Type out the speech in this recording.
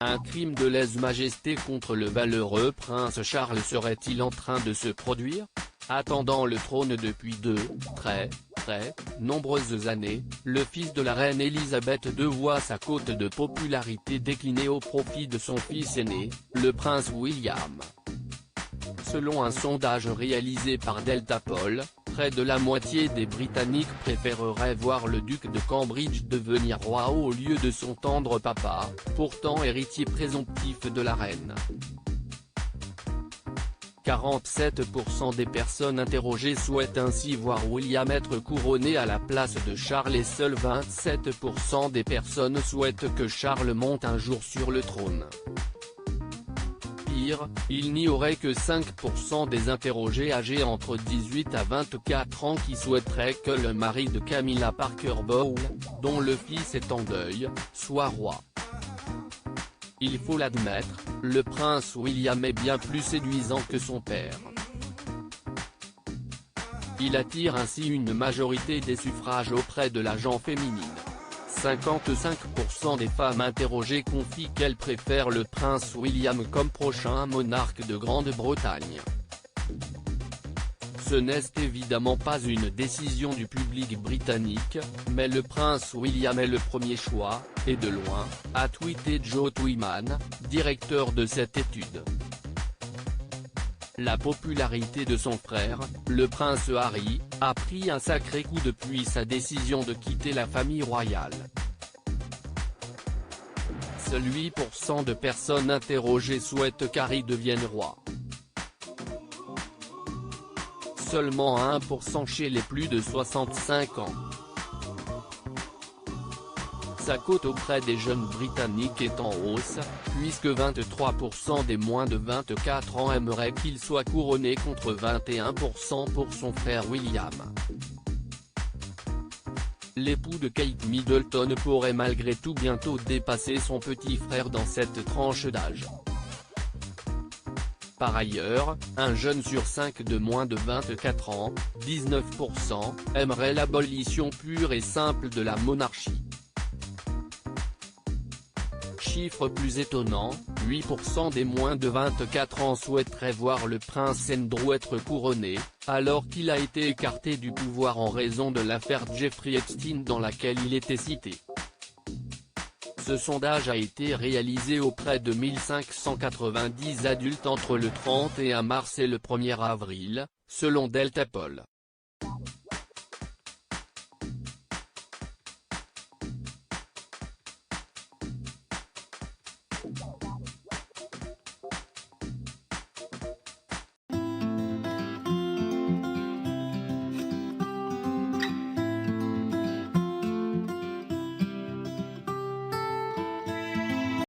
Un crime de lèse-majesté contre le valeureux prince Charles serait-il en train de se produire? Attendant le trône depuis très nombreuses années, le fils de la reine Elisabeth II voit sa cote de popularité décliner au profit de son fils aîné, le prince William. Selon un sondage réalisé par Deltapol, près de la moitié des Britanniques préféreraient voir le duc de Cambridge devenir roi au lieu de son tendre papa, pourtant héritier présomptif de la reine. 47% des personnes interrogées souhaitent ainsi voir William être couronné à la place de Charles et seuls 27% des personnes souhaitent que Charles monte un jour sur le trône. Pire, il n'y aurait que 5% des interrogés âgés entre 18 à 24 ans qui souhaiteraient que le mari de Camilla Parker Bowles, dont le fils est en deuil, soit roi. Il faut l'admettre, le prince William est bien plus séduisant que son père. Il attire ainsi une majorité des suffrages auprès de la gent féminine. 55% des femmes interrogées confient qu'elles préfèrent le prince William comme prochain monarque de Grande-Bretagne. Ce n'est évidemment pas une décision du public britannique, mais le prince William est le premier choix, et de loin, a tweeté Joe Twyman, directeur de cette étude. La popularité de son frère, le prince Harry, a pris un sacré coup depuis sa décision de quitter la famille royale. Seuls 8% de personnes interrogées souhaitent qu'Harry devienne roi. Seulement 1% chez les plus de 65 ans. Sa cote auprès des jeunes Britanniques est en hausse, puisque 23% des moins de 24 ans aimeraient qu'il soit couronné contre 21% pour son frère William. L'époux de Kate Middleton pourrait malgré tout bientôt dépasser son petit frère dans cette tranche d'âge. Par ailleurs, un jeune sur 5 de moins de 24 ans, 19%, aimerait l'abolition pure et simple de la monarchie. Chiffre plus étonnant, 8% des moins de 24 ans souhaiteraient voir le prince Andrew être couronné, alors qu'il a été écarté du pouvoir en raison de l'affaire Jeffrey Epstein dans laquelle il était cité. Ce sondage a été réalisé auprès de 1590 adultes entre le 31 mars et le 1er avril, selon Deltapol.